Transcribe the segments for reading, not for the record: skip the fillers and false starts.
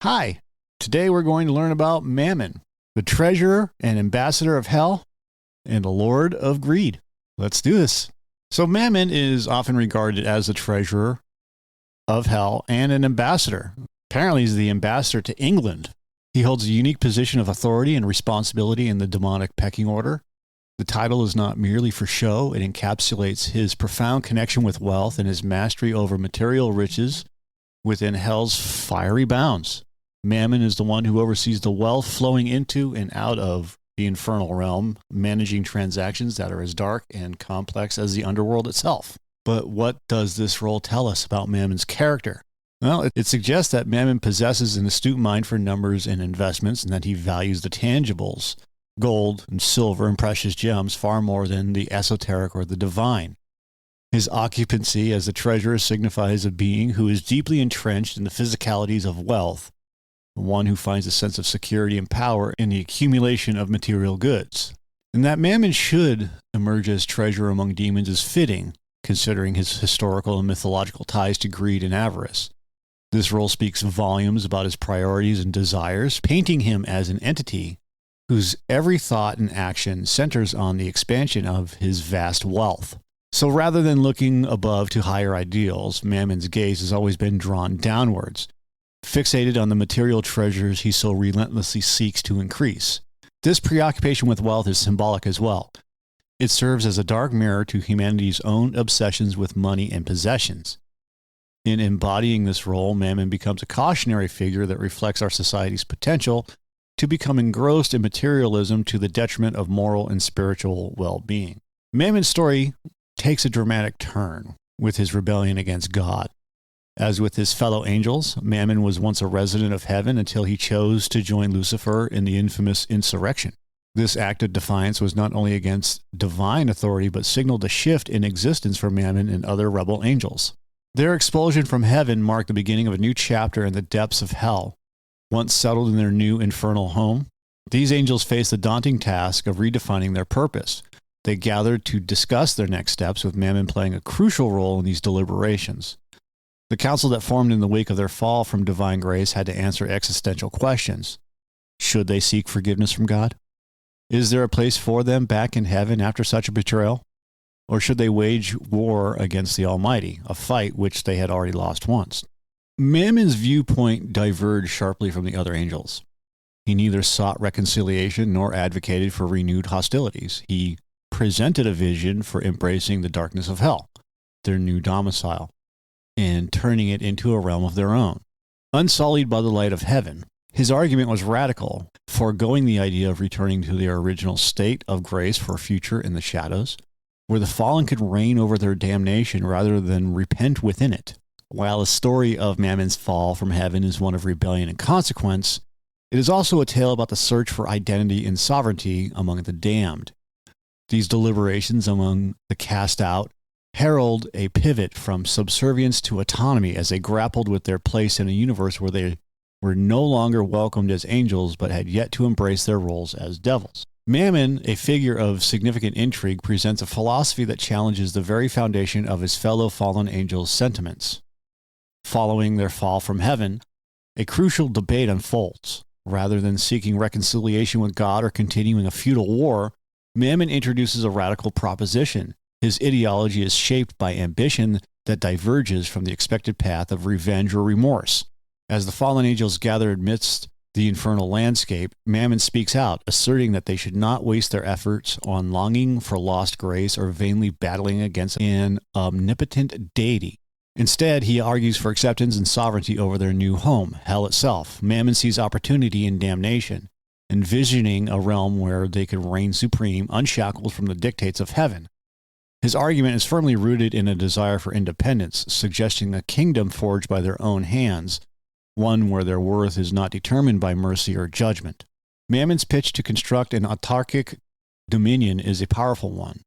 Hi, today we're going to learn about Mammon, the treasurer and ambassador of hell and the lord of greed. Let's do this. So Mammon is often regarded as the treasurer of hell and an ambassador. Apparently he's the ambassador to England. He holds a unique position of authority and responsibility in the demonic pecking order. The title is not merely for show. It encapsulates his profound connection with wealth and his mastery over material riches within hell's fiery bounds. Mammon is the one who oversees the wealth flowing into and out of the infernal realm, managing transactions that are as dark and complex as the underworld itself. But what does this role tell us about Mammon's character? Well, it suggests that Mammon possesses an astute mind for numbers and investments, and that he values the tangibles, gold and silver and precious gems, far more than the esoteric or the divine. His occupancy as the treasurer signifies a being who is deeply entrenched in the physicalities of wealth, one who finds a sense of security and power in the accumulation of material goods. And that Mammon should emerge as treasurer among demons is fitting, considering his historical and mythological ties to greed and avarice. This role speaks volumes about his priorities and desires, painting him as an entity whose every thought and action centers on the expansion of his vast wealth. So rather than looking above to higher ideals, Mammon's gaze has always been drawn downwards, fixated on the material treasures he so relentlessly seeks to increase. This preoccupation with wealth is symbolic as well. It serves as a dark mirror to humanity's own obsessions with money and possessions. In embodying this role, Mammon becomes a cautionary figure that reflects our society's potential to become engrossed in materialism to the detriment of moral and spiritual well-being. Mammon's story takes a dramatic turn with his rebellion against God. As with his fellow angels, Mammon was once a resident of heaven until he chose to join Lucifer in the infamous insurrection. This act of defiance was not only against divine authority, but signaled a shift in existence for Mammon and other rebel angels. Their expulsion from heaven marked the beginning of a new chapter in the depths of hell. Once settled in their new infernal home, these angels faced the daunting task of redefining their purpose. They gathered to discuss their next steps, with Mammon playing a crucial role in these deliberations. The council that formed in the wake of their fall from divine grace had to answer existential questions. Should they seek forgiveness from God? Is there a place for them back in heaven after such a betrayal? Or should they wage war against the Almighty, a fight which they had already lost once? Mammon's viewpoint diverged sharply from the other angels. He neither sought reconciliation nor advocated for renewed hostilities. He presented a vision for embracing the darkness of hell, their new domicile, and turning it into a realm of their own, unsullied by the light of heaven. His argument was radical, foregoing the idea of returning to their original state of grace for a future in the shadows, where the fallen could reign over their damnation rather than repent within it. While the story of Mammon's fall from heaven is one of rebellion and consequence, it is also a tale about the search for identity and sovereignty among the damned. These deliberations among the cast out herald a pivot from subservience to autonomy as they grappled with their place in a universe where they were no longer welcomed as angels but had yet to embrace their roles as devils. Mammon, a figure of significant intrigue, presents a philosophy that challenges the very foundation of his fellow fallen angels' sentiments. Following their fall from heaven, a crucial debate unfolds. Rather than seeking reconciliation with God or continuing a futile war, Mammon introduces a radical proposition. His ideology is shaped by ambition that diverges from the expected path of revenge or remorse. As the fallen angels gather amidst the infernal landscape, Mammon speaks out, asserting that they should not waste their efforts on longing for lost grace or vainly battling against an omnipotent deity. Instead, he argues for acceptance and sovereignty over their new home, hell itself. Mammon sees opportunity in damnation, envisioning a realm where they could reign supreme, unshackled from the dictates of heaven. His argument is firmly rooted in a desire for independence, suggesting a kingdom forged by their own hands, one where their worth is not determined by mercy or judgment. Mammon's pitch to construct an autarkic dominion is a powerful one.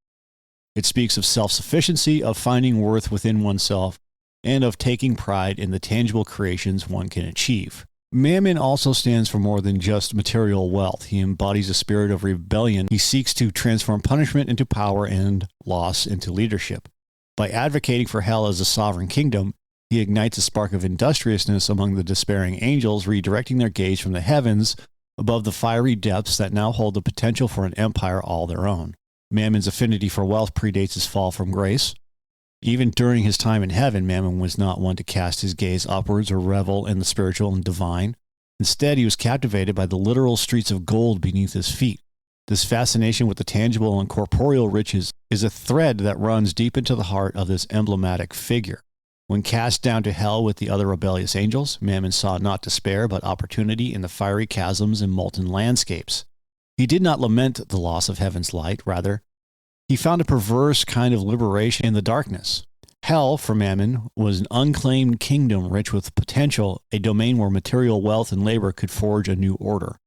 It speaks of self-sufficiency, of finding worth within oneself, and of taking pride in the tangible creations one can achieve. Mammon also stands for more than just material wealth. He embodies a spirit of rebellion. He seeks to transform punishment into power and loss into leadership. By advocating for hell as a sovereign kingdom, He ignites a spark of industriousness among the despairing angels, redirecting their gaze from the heavens above the fiery depths that now hold the potential for an empire all their own. Mammon's affinity for wealth predates his fall from grace. Even during his time in heaven, Mammon was not one to cast his gaze upwards or revel in the spiritual and divine. Instead, he was captivated by the literal streets of gold beneath his feet. This fascination with the tangible and corporeal riches is a thread that runs deep into the heart of this emblematic figure. When cast down to hell with the other rebellious angels, Mammon saw not despair but opportunity in the fiery chasms and molten landscapes. He did not lament the loss of heaven's light. Rather, he found a perverse kind of liberation in the darkness. Hell, for Mammon, was an unclaimed kingdom rich with potential, a domain where material wealth and labor could forge a new order.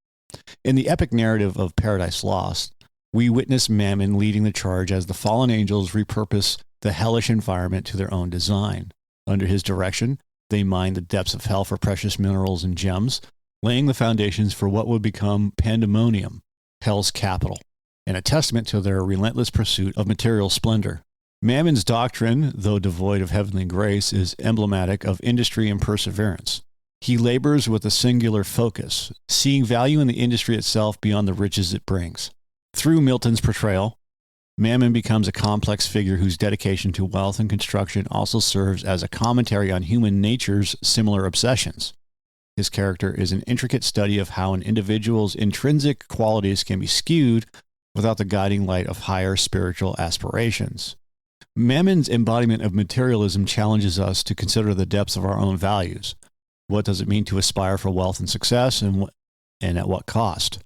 In the epic narrative of Paradise Lost, we witness Mammon leading the charge as the fallen angels repurpose the hellish environment to their own design. Under his direction, they mine the depths of hell for precious minerals and gems, laying the foundations for what would become Pandemonium, hell's capital, and a testament to their relentless pursuit of material splendor. Mammon's doctrine, though devoid of heavenly grace, is emblematic of industry and perseverance. He labors with a singular focus, seeing value in the industry itself beyond the riches it brings. Through Milton's portrayal, Mammon becomes a complex figure whose dedication to wealth and construction also serves as a commentary on human nature's similar obsessions. His character is an intricate study of how an individual's intrinsic qualities can be skewed without the guiding light of higher spiritual aspirations. Mammon's embodiment of materialism challenges us to consider the depths of our own values. What does it mean to aspire for wealth and success, and at what cost?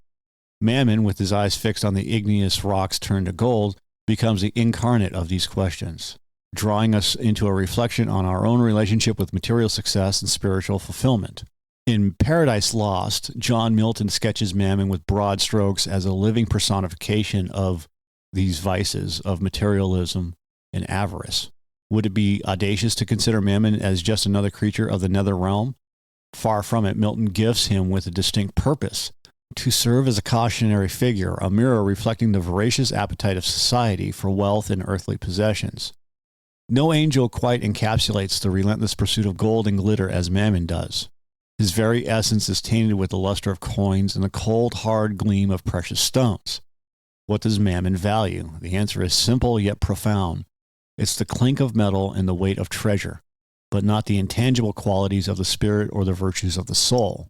Mammon, with his eyes fixed on the igneous rocks turned to gold, becomes the incarnate of these questions, drawing us into a reflection on our own relationship with material success and spiritual fulfillment. In Paradise Lost, John Milton sketches Mammon with broad strokes as a living personification of these vices of materialism and avarice. Would it be audacious to consider Mammon as just another creature of the nether realm? Far from it, Milton gifts him with a distinct purpose: to serve as a cautionary figure, a mirror reflecting the voracious appetite of society for wealth and earthly possessions. No angel quite encapsulates the relentless pursuit of gold and glitter as Mammon does. His very essence is tainted with the luster of coins and the cold, hard gleam of precious stones. What does Mammon value? The answer is simple yet profound. It's the clink of metal and the weight of treasure, but not the intangible qualities of the spirit or the virtues of the soul.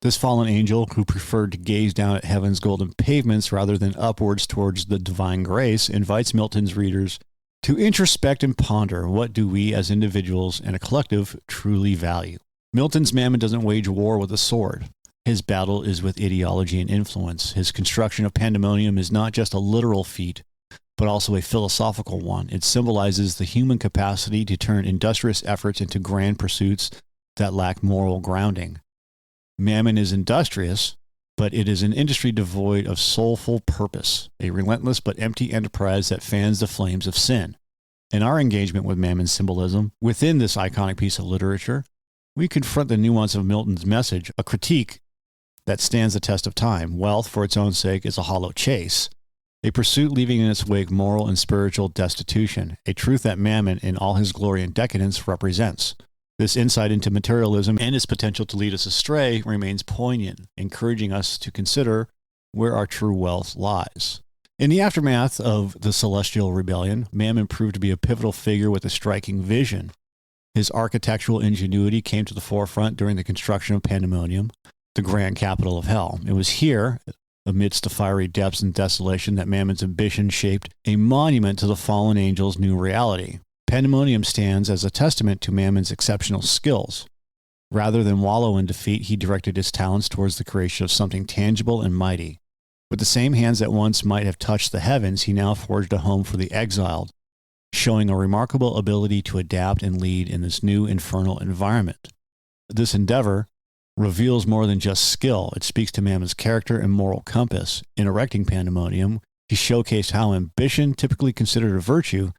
This fallen angel, who preferred to gaze down at heaven's golden pavements rather than upwards towards the divine grace, invites Milton's readers to introspect and ponder, what do we as individuals and a collective truly value? Milton's Mammon doesn't wage war with a sword. His battle is with ideology and influence. His construction of Pandemonium is not just a literal feat, but also a philosophical one. It symbolizes the human capacity to turn industrious efforts into grand pursuits that lack moral grounding. Mammon is industrious, but it is an industry devoid of soulful purpose, a relentless but empty enterprise that fans the flames of sin. In our engagement with Mammon's symbolism within this iconic piece of literature, we confront the nuance of Milton's message, a critique that stands the test of time. Wealth, for its own sake, is a hollow chase, a pursuit leaving in its wake moral and spiritual destitution, a truth that Mammon, in all his glory and decadence, represents. This insight into materialism and its potential to lead us astray remains poignant, encouraging us to consider where our true wealth lies. In the aftermath of the Celestial Rebellion, Mammon proved to be a pivotal figure with a striking vision. His architectural ingenuity came to the forefront during the construction of Pandemonium, the grand capital of hell. It was here, amidst the fiery depths and desolation, that Mammon's ambition shaped a monument to the fallen angel's new reality. Pandemonium stands as a testament to Mammon's exceptional skills. Rather than wallow in defeat, he directed his talents towards the creation of something tangible and mighty. With the same hands that once might have touched the heavens, he now forged a home for the exiled, showing a remarkable ability to adapt and lead in this new infernal environment. This endeavor reveals more than just skill. It speaks to Mammon's character and moral compass. In erecting Pandemonium, he showcased how ambition, typically considered a virtue,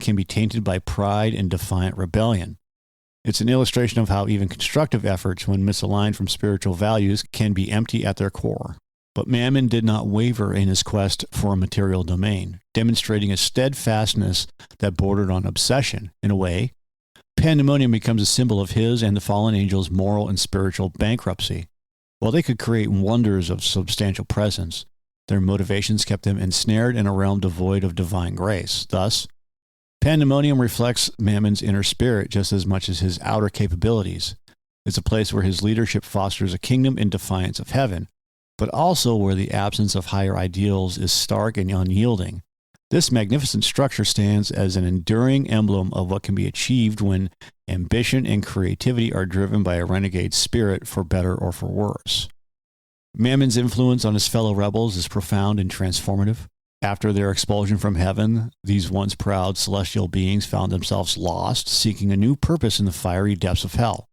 can be tainted by pride and defiant rebellion. It's an illustration of how even constructive efforts, when misaligned from spiritual values, can be empty at their core. But Mammon did not waver in his quest for a material domain, demonstrating a steadfastness that bordered on obsession. In a way, Pandemonium becomes a symbol of his and the fallen angels' moral and spiritual bankruptcy. While they could create wonders of substantial presence, their motivations kept them ensnared in a realm devoid of divine grace. Thus, Pandemonium reflects Mammon's inner spirit just as much as his outer capabilities. It's a place where his leadership fosters a kingdom in defiance of heaven, but also where the absence of higher ideals is stark and unyielding. This magnificent structure stands as an enduring emblem of what can be achieved when ambition and creativity are driven by a renegade spirit, for better or for worse. Mammon's influence on his fellow rebels is profound and transformative. After their expulsion from heaven, these once proud celestial beings found themselves lost, seeking a new purpose in the fiery depths of hell.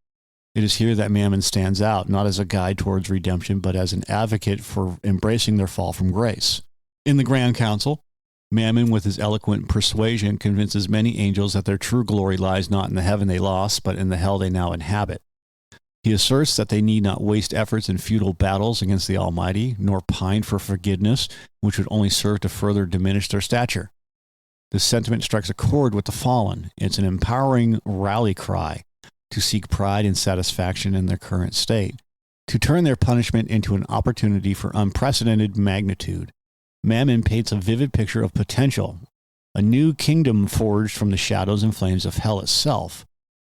It is here that Mammon stands out, not as a guide towards redemption, but as an advocate for embracing their fall from grace. In the Grand Council, Mammon, with his eloquent persuasion, convinces many angels that their true glory lies not in the heaven they lost, but in the hell they now inhabit. He asserts that they need not waste efforts in futile battles against the Almighty, nor pine for forgiveness, which would only serve to further diminish their stature. This sentiment strikes a chord with the fallen. It's an empowering rally cry to seek pride and satisfaction in their current state, to turn their punishment into an opportunity for unprecedented magnitude. Mammon paints a vivid picture of potential, a new kingdom forged from the shadows and flames of hell itself,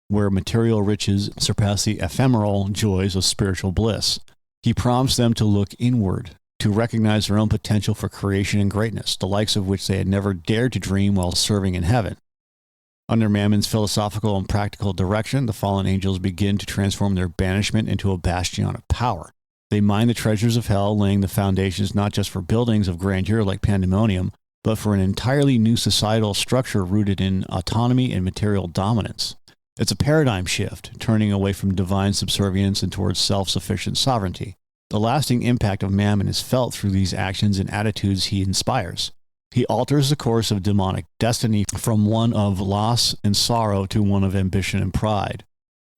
where material riches surpass the ephemeral joys of spiritual bliss. He prompts them to look inward, to recognize their own potential for creation and greatness, the likes of which they had never dared to dream while serving in heaven. Under Mammon's philosophical and practical direction, the fallen angels begin to transform their banishment into a bastion of power. They mine the treasures of hell, laying the foundations not just for buildings of grandeur like Pandemonium, but for an entirely new societal structure rooted in autonomy and material dominance. It's a paradigm shift, turning away from divine subservience and towards self-sufficient sovereignty. The lasting impact of Mammon is felt through these actions and attitudes he inspires. He alters the course of demonic destiny from one of loss and sorrow to one of ambition and pride.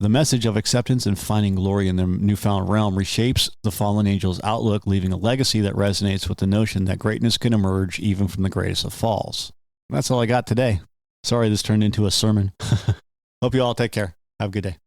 The message of acceptance and finding glory in their newfound realm reshapes the fallen angels' outlook, leaving a legacy that resonates with the notion that greatness can emerge even from the greatest of falls. That's all I got today. Sorry this turned into a sermon. Hope you all take care. Have a good day.